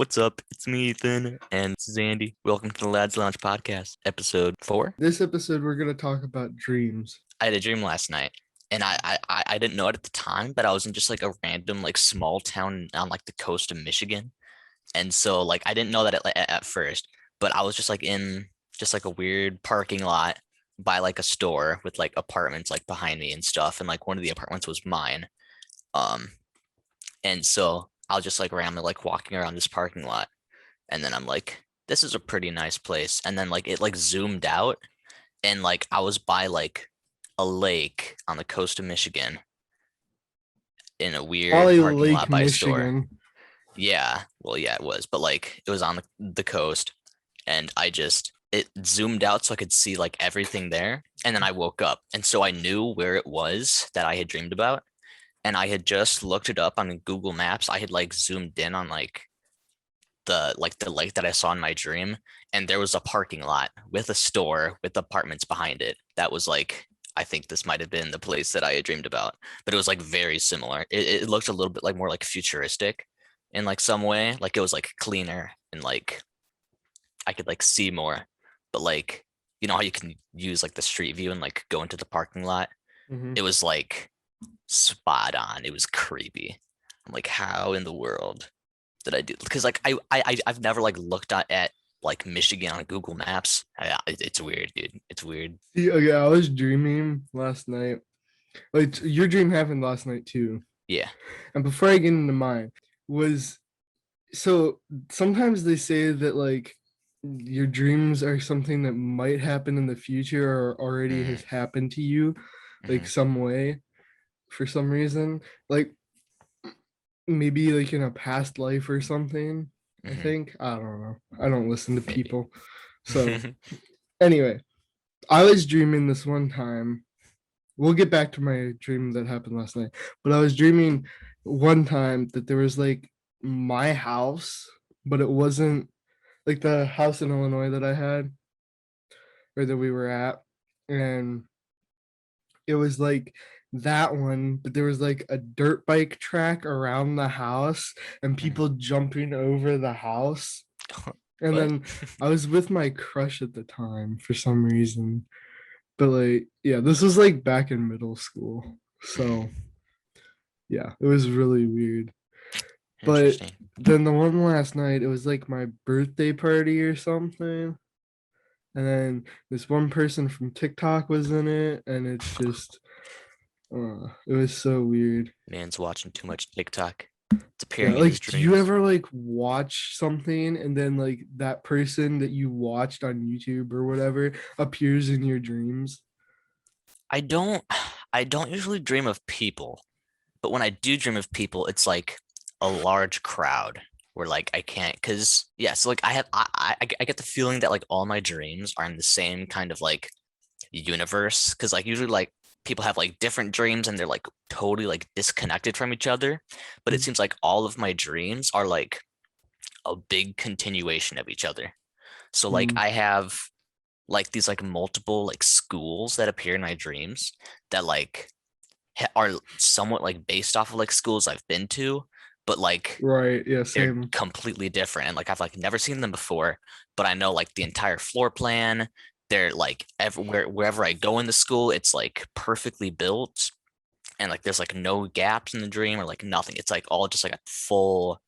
What's up? It's me, Ethan, and this is Andy. Welcome to the Lads Lounge podcast, episode 4. This episode, we're going to talk about dreams. I had a dream last night, and I didn't know it at the time, but I was in just like a random like small town on like the coast of Michigan, and so like I didn't know that at first, but I was just like in just like a weird parking lot by like a store with like apartments like behind me and stuff, and like one of the apartments was mine. Um, and so I was just like randomly like walking around this parking lot. And then I'm like, this is a pretty nice place. And then like it like zoomed out and like I was by like a lake on the coast of Michigan in a weird Holly parking Lake, lot by a store. Michigan. Yeah, well, yeah, it was, but like it was on the coast and it zoomed out so I could see like everything there. And then I woke up. And so I knew where it was that I had dreamed about. And I had just looked it up on Google Maps. I had like zoomed in on the lake that I saw in my dream, and there was a parking lot with a store with apartments behind it. That was like I think this might have been the place that I had dreamed about, but it was like very similar. It looked a little bit like more like futuristic in like some way. Like it was like cleaner and like I could like see more. But like you know how you can use like the street view and like go into the parking lot? hmm It was like spot on. It was creepy. I'm like, how in the world did I do? Because like I've never like looked at like Michigan on Google Maps. It's weird, dude. It's weird. See, okay, I was dreaming last night. Like, your dream happened last night, too. Yeah. And before I get into mine, was so sometimes they say that, like, your dreams are something that might happen in the future or already Mm-hmm. has happened to you, like, Mm-hmm. some way for some reason. Like, maybe like in a past life or something. I Mm-hmm. think. I don't know. I don't listen to Maybe. people. So, anyway, I was dreaming this one time. We'll get back to my dream that happened last night, but I was dreaming one time that there was like my house, but it wasn't like the house in Illinois that I had or that we were at. And it was like that one, but there was like a dirt bike track around the house and Mhm. people jumping over the house. And What? then I was with my crush at the time for some reason. But like, yeah, this was like back in middle school. So Mhm. yeah, it was really weird. But Interesting. then the one last night, it was like my birthday party or something. And then this one person from TikTok was in it, and it's just it was so weird. Man's watching too much TikTok. It's Yeah, appearing in his like do you dreams. ever like watch something and then like that person that you watched on YouTube or whatever appears in your dreams? I don't I don't usually dream of people, but when I do dream of people, it's like a large crowd where like I can't because yeah, so like I get the feeling that like all my dreams are in the same kind of like universe because like usually like people have like different dreams and they're like totally like disconnected from each other, but it seems like all of my dreams are like a big continuation of each other. So like Mm-hmm. I have like these like multiple like schools that appear in my dreams that like are somewhat like based off of like schools I've been to, but like Right. Yeah, they're same. completely different. And like I've like never seen them before, but I know like the entire floor plan. They're like everywhere, wherever I go in the school, it's like perfectly built. And like there's like no gaps in the dream or like nothing. It's like all just like a full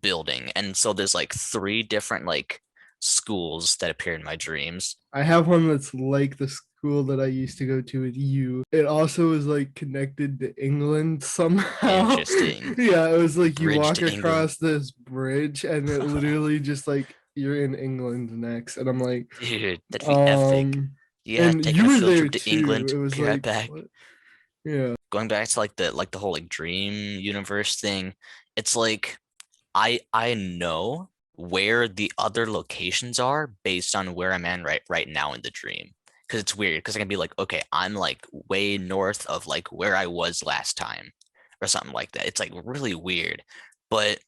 building. And so there's like three different like schools that appear in my dreams. I have one that's like the school that I used to go to with you. It also is like connected to England somehow. Interesting. Yeah, it was like you Bridge walk to England. across this bridge and it literally just like you're in England next. And I'm like, Dude, that'd be epic. um, Yeah, and taking you a were field there trip to too. England. It was Be right like, back. what? Yeah. Going back to like the whole like dream universe thing, it's like I know where the other locations are based on where I'm in right now in the dream. Because it's weird because I can be like, okay, I'm like way north of like where I was last time or something like that. It's like really weird. But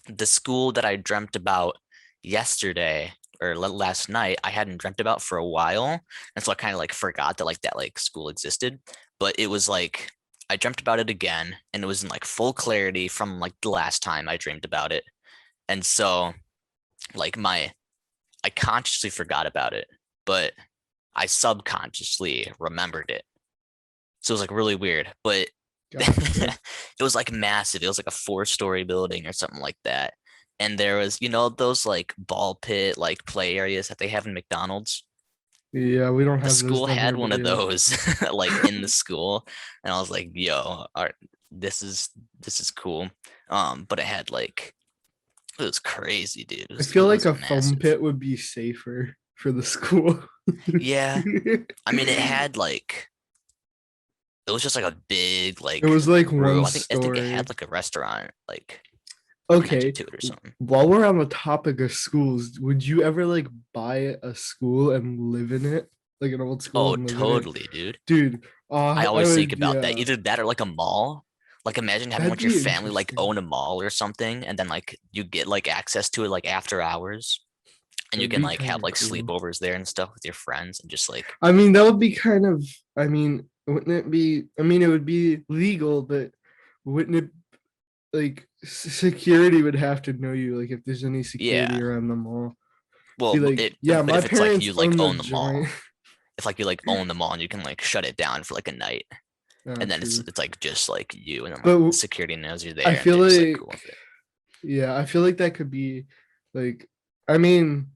the school that I dreamt about yesterday or last night, I hadn't dreamt about for a while. And so I kind of like forgot that like that like school existed. But it was like I dreamt about it again and it was in like full clarity from like the last time I dreamed about it. And so like I consciously forgot about it, but I subconsciously remembered it. So it was like really weird, but Gotcha. it was like massive. It was like a 4-story building or something like that. And there was, you know, those like ball pit, like play areas that they have in McDonald's. Yeah, we don't The have those school down had here, one but of yeah. those like in the school. And I was like, yo, this is this is cool. But it had like it was crazy, dude. I feel It like was a foam massive. pit would be safer for the school. Yeah. It I mean, it had like it was just like a big was like like room. one I think it had story. like a restaurant like connected Okay, to it or something. while we're on the topic of schools, would you ever like buy a school and live in it? Like an old school Oh, and live in it? totally, dude. Dude, I I always think would, about that. yeah. Either that or like a mall. Like imagine having That'd like your be family like interesting. own a mall or something, and then like you get like access to it like after hours, and you That'd can be like kind have of like cool. sleepovers there and stuff with your friends and just like I mean, that would be kind of, I mean, wouldn't it be, I mean, it would be legal, but wouldn't it like security would have to know you, like if there's any security yeah. around the mall. Be Well, like, it yeah, but my if it's like parents you like own the own the joint. mall, if like you like own the mall and you can like shut it down for like a night, Ah, and then true. it's like just like you, and then like But security knows you're I there, and feel they're just like cool like, with it. yeah, I feel like that could be like, I mean,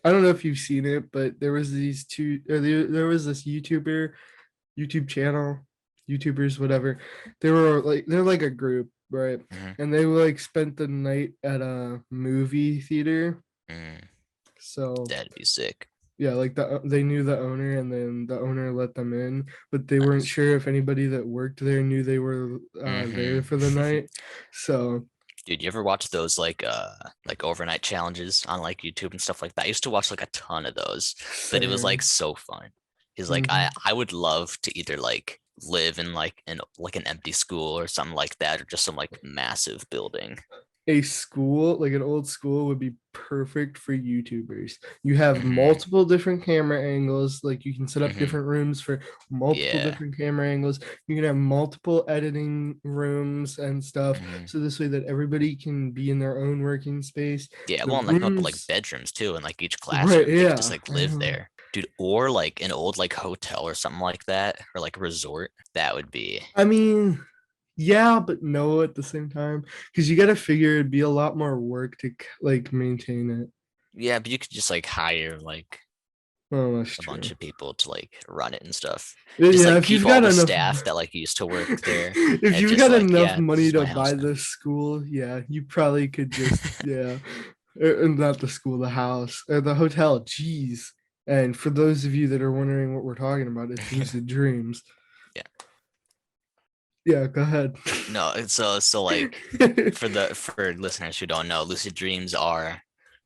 I don't know if you've seen it, but there was these two, or there was this YouTube channel, YouTubers, whatever. They were like, they're like a group, right? Hmm. And they like spent the night at a movie theater. Mm, So that'd be sick. yeah, like they knew the owner, and then the owner let them in, but they weren't Nice. sure if anybody that worked there knew they were there Hmm. for the night. So Dude, you ever watch those like overnight challenges on like YouTube and stuff like that? I used to watch like a ton of those, but it was like same. so fun. He's like Mhm. I would love to either like live in like an empty school or something like that, or just some like massive building. A school, like an old school, would be perfect for YouTubers. You have Hmm. multiple different camera angles, like you can set up Hmm. different rooms for multiple Yeah. different camera angles. You can have multiple editing rooms and stuff. Hmm. So this way that everybody can be in their own working space. Yeah, The well, and like up like rooms, bedrooms too, and like each right? classroom, they could just Yeah, like I live know. there, dude. Or like an old like hotel or something like that, or like resort. That would be I mean, yeah, but no at the same time, because you got to figure it'd be a lot more work to like maintain it. yeah, but you could just like hire like Oh, that's a true. bunch of people to like run it and stuff. Just Yeah, like if you've keep all got the enough, staff that like used to work there if and you've just got like, enough yeah, this money is to my house buy now. this school, yeah, you probably could just, yeah, not the school, the house, or the hotel. Jeez. And for those of you that are wondering what we're talking about, it's Lucid Dreams. Yeah. Yeah, go ahead. No, so like for listeners who don't know, lucid dreams are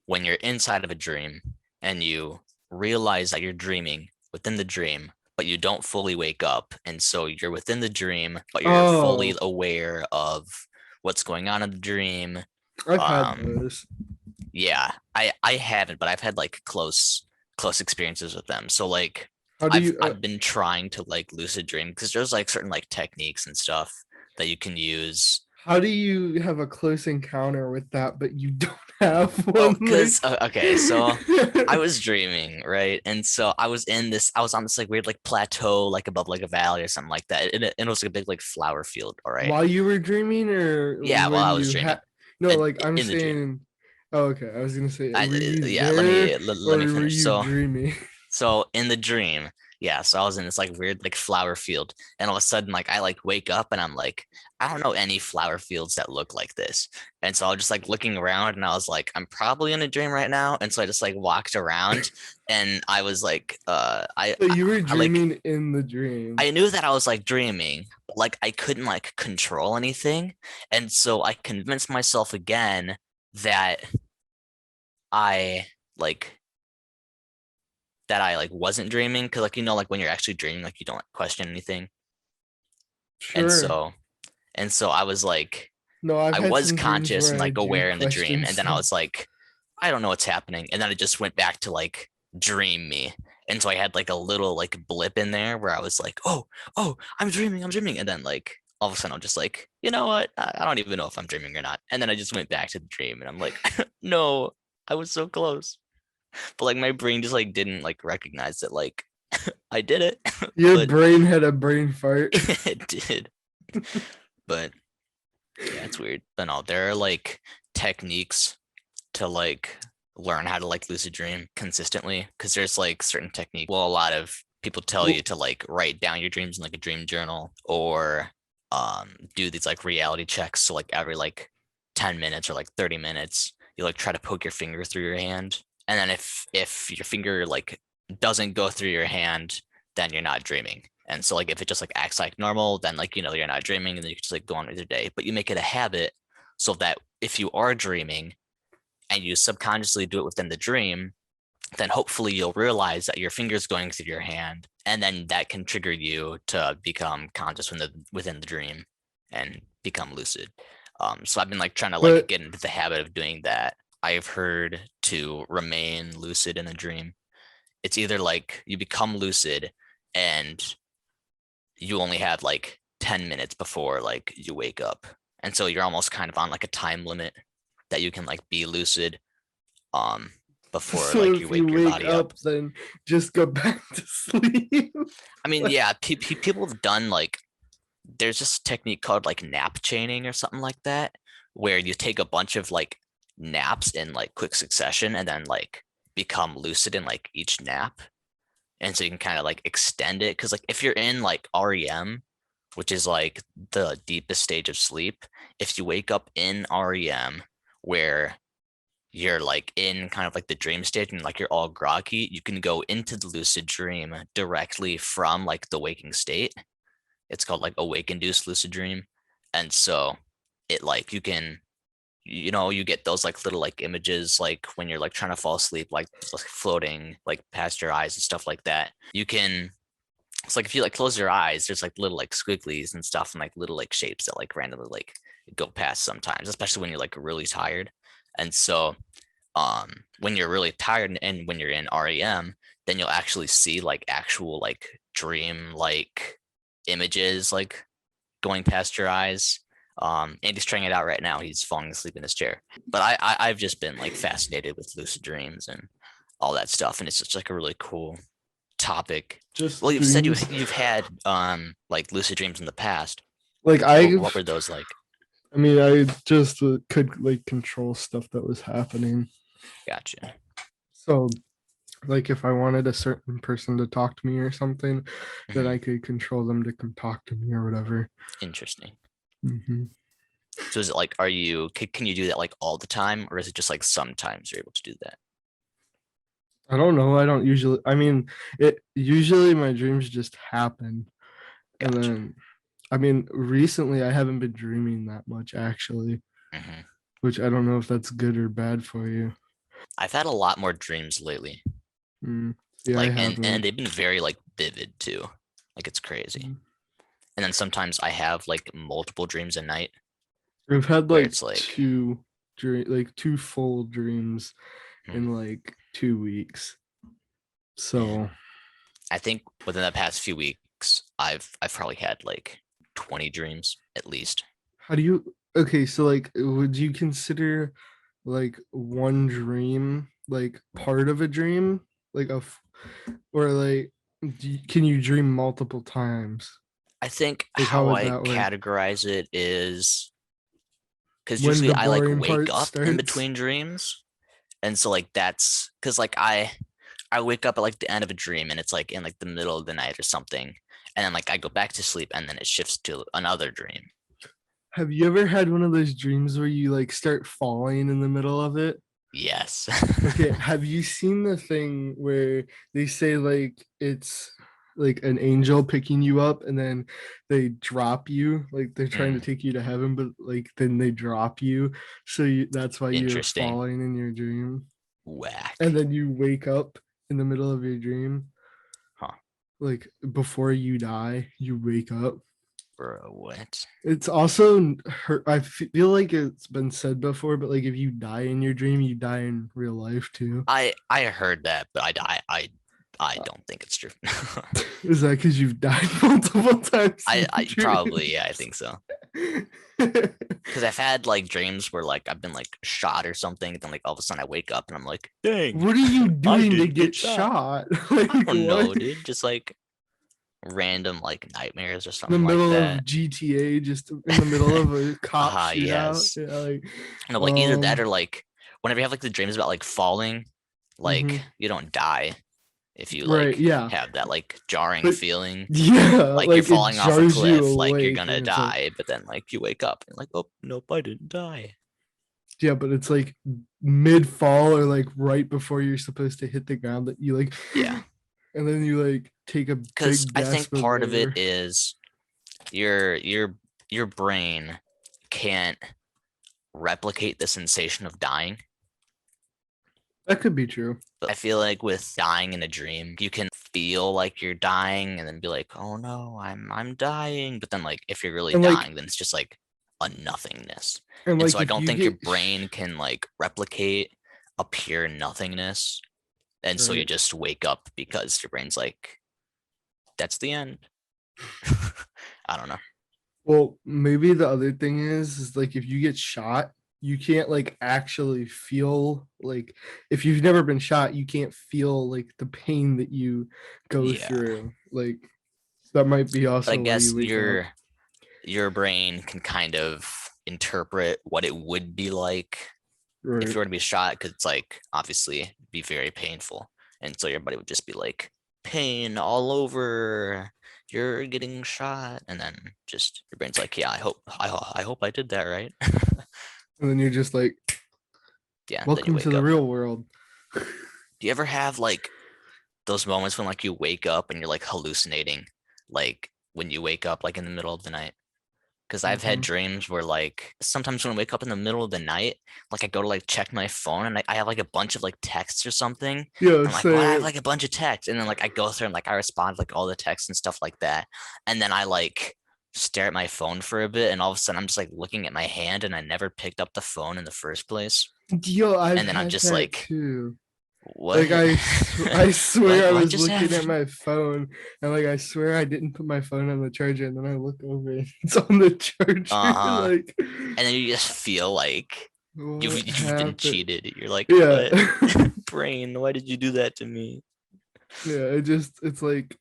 when you're inside of a dream and you realize that you're dreaming within the dream, but you don't fully wake up. And so you're within the dream, but you're fully Oh, aware of what's going on in the dream. I've had Um, those. yeah, I haven't, but I've had like close experiences with them. So like How do I've you, I've been trying to like lucid dream because there's like certain like techniques and stuff that you can use. how do you have a close encounter with that, but you don't have Well, one like? because okay, so I was dreaming, right? And so I was on this like weird like plateau, like above like a valley or something like that. And it was like a big like flower field, all right? While you were dreaming, or Yeah, while when I was you dreaming had? No, and like I'm in the dream. saying. Oh, okay. I was gonna say, were you Yeah, there let or me were finish. you So dreaming? So in the dream, yeah, so I was in this like weird like flower field, and all of a sudden, like I like wake up and I'm like, I don't know any flower fields that look like this. And so I was just like looking around and I was like, I'm probably in a dream right now. And so I just like walked around and I was like, So you were I like dreaming in the dream. I knew that I was like dreaming, but like I couldn't like control anything. And so I convinced myself again that I like I like wasn't dreaming because like like when you're actually dreaming like you don't like, question anything and Sure. so I was like No, I've I had was some dreams conscious where and I like do aware in the dream question and then I stuff. was like I don't know what's happening and then it just went back to like dream me and so I had like a little like blip in there where I was like oh I'm dreaming and then like all of a sudden I'm just like you know what? I don't even know if I'm dreaming or not. And then I just went back to the dream and I'm like, no, I was so close. But like my brain just like didn't like recognize that like I did it. Your But brain had a brain fart. it did. But yeah, it's weird. But no, there are like techniques to like learn how to like lucid dream consistently because there's like certain technique. Well, a lot of people tell you to like write down your dreams in like a dream journal or do these like reality checks. So like every like 10 minutes or like 30 minutes, you like try to poke your finger through your hand. And then if your finger like doesn't go through your hand, then you're not dreaming. And so like if it just like acts like normal, then like you're not dreaming and then you can just like go on with your day. But you make it a habit so that if you are dreaming and you subconsciously do it within the dream, then hopefully you'll realize that your finger's going through your hand, and then that can trigger you to become conscious within the dream and become lucid. So I've been like trying to like But get into the habit of doing that. I've heard to remain lucid in a dream. It's either like you become lucid and you only have like 10 minutes before like you wake up. And so you're almost kind of on like a time limit that you can like be lucid before so like you if you wake your wake body up. up, then just go back to sleep. I mean, yeah, people have done like there's this technique called like nap chaining or something like that, where you take a bunch of like naps in like quick succession and then like become lucid in like each nap. And so you can kind of like extend it. Cause like if you're in like REM, which is like the deepest stage of sleep, if you wake up in REM where you're like in kind of like the dream state and like you're all groggy, you can go into the lucid dream directly from like the waking state. It's called like awake induced lucid dream. And so it like you can, you get those like little like images like when you're like trying to fall asleep, like floating like past your eyes and stuff like that. It's like if you like close your eyes, there's like little like squigglies and stuff and like little like shapes that like randomly like go past sometimes, especially when you're like really tired. And so when you're really tired and when you're in REM, then you'll actually see like actual like dream like images like going past your eyes. Andy's trying it out right now. He's falling asleep in his chair. But I've just been like fascinated with lucid dreams and all that stuff, and it's just like a really cool topic. Just Well, you've said dreams. you've had like lucid dreams in the past. Like What were those like? I mean, I just could like control stuff that was happening. Gotcha. So, like, if I wanted a certain person to talk to me or something, then Mhm. I could control them to come talk to me or whatever. Interesting. Hmm. So is it like, can you do that like all the time, or is it just like sometimes you're able to do that? I don't know. I don't usually. I mean, it usually my dreams just happen, and Gotcha. then, I mean, recently I haven't been dreaming that much actually, Hmm. which I don't know if that's good or bad for you. I've had a lot more dreams lately, Mm, yeah, I like, and haven't. they've been very like vivid too. Like it's crazy. And then sometimes I have like multiple dreams a night I've had where like it's like, two full dreams hmm, in like 2 weeks. man, So I think within the past few weeks, I've probably had like 20 dreams at least. how do you okay, so like would you consider like one dream like part of a dream? Like or like can you dream multiple times? I think Like how how would I that work? categorize it is because When usually the I like boring wake part up in starts? between dreams. And so like that's because like I wake up at like the end of a dream and it's like in like the middle of the night or something. And then like I go back to sleep and then it shifts to another dream. Have you ever had one of those dreams where you like start falling in the middle of it? Yes. Okay, have you seen the thing where they say like it's like an angel picking you up and then they drop you, like they're trying to Mm, take you to heaven, but like then they drop you. So that's why you're interesting. falling in your dream. And Whack. then you wake up in the middle of your dream, Huh. like before you die, you wake up. Bro, what? It's also hurt. I feel like it's been said before, but like if you die in your dream, you die in real life too. I heard that, but I don't think it's true. Is that because you've died multiple times in I your probably, yeah, I dreams? think so. Because I've had like dreams where like I've been like shot or something, then like all of a sudden I wake up and I'm like, dang, What are you I doing to didn't get get shot. shot? I Like don't know, what? dude. Just like random like nightmares or In the something like middle of that. GTA, just in the middle of a cop shootout. Yes. Yeah, like No, like either that or like whenever you have like the dreams about like falling, like mhm. you don't die if you Right, like yeah. have that like jarring But feeling, yeah, like you're like it falling off a jars you cliff, like you're awake gonna and it's like die, but then like you wake up and like, oh nope, I didn't die. yeah, but it's like mid fall or like right before you're supposed to hit the ground that you like Yeah. and then you like take a Because big I think gasp of part of it air. is your your brain can't replicate the sensation of dying. That could be true. But I feel like with dying in a dream, you can feel like you're dying and then be like, oh no, I'm dying. But then like if you're really And like dying, then it's just like a nothingness. and And like so I if don't you think your get brain can like replicate a pure nothingness. And so you right. just wake up because your brain's like, that's the end. I don't know. Well, maybe the other thing is like if you get shot, you can't like actually feel like if you've never been shot, you can't feel like the pain that you go Yeah. through. Like that might be But I also why guess you wake up. your brain can kind of interpret what it would be like if Right. you were to be shot, because it's like obviously be very painful. And so your body would just be like, pain all over. You're getting shot. And then just your brain's like, yeah, I hope I did that right. And then you're just like, Yeah, then you welcome to wake the up. real world. Do you ever have like those moments when like you wake up and you're like hallucinating, like when you wake up like in the middle of the night? Because I've had Mhm. dreams where like sometimes when I wake up in the middle of the night, like I go to like check my phone and I have like a bunch of like texts or something. Yeah, I'm like, why do I have same. like a bunch of texts? And then like I go through and like I respond to like all the texts and stuff like that. And then I like stare at my phone for a bit and all of a sudden I'm just like looking at my hand and I never picked up the phone in the first place. Yo, I've And then I'm had just that like, too. what? Like I swear I What was just looking at happened? my phone and like I swear I didn't put my phone on the charger and then I look over and it's on the charger. Uh-huh. Like And then you just feel like what you've been happened? cheated. You're like, Yeah. what? Brain, why did you do that to me? Yeah, it's like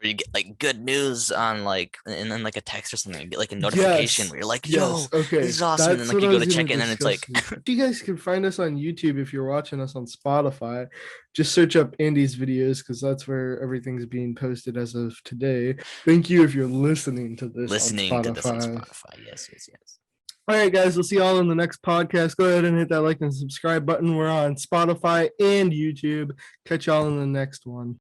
Or you get like good news on like and then like a text or something, you get like a notification yes. where you're like, Yes. yo, this Okay. is awesome. And then That's like what you I go was to gonna check it and then it's discuss. like, You guys can find us on YouTube if you're watching us on Spotify. Just search up Andy's videos because that's where everything's being posted as of today. Thank you if you're listening to this on listening to this on Spotify. Spotify. Yes, yes, yes. All right, guys, we'll see y'all in the next podcast. Go ahead and hit that like and subscribe button. We're on Spotify and YouTube. Catch y'all in the next one.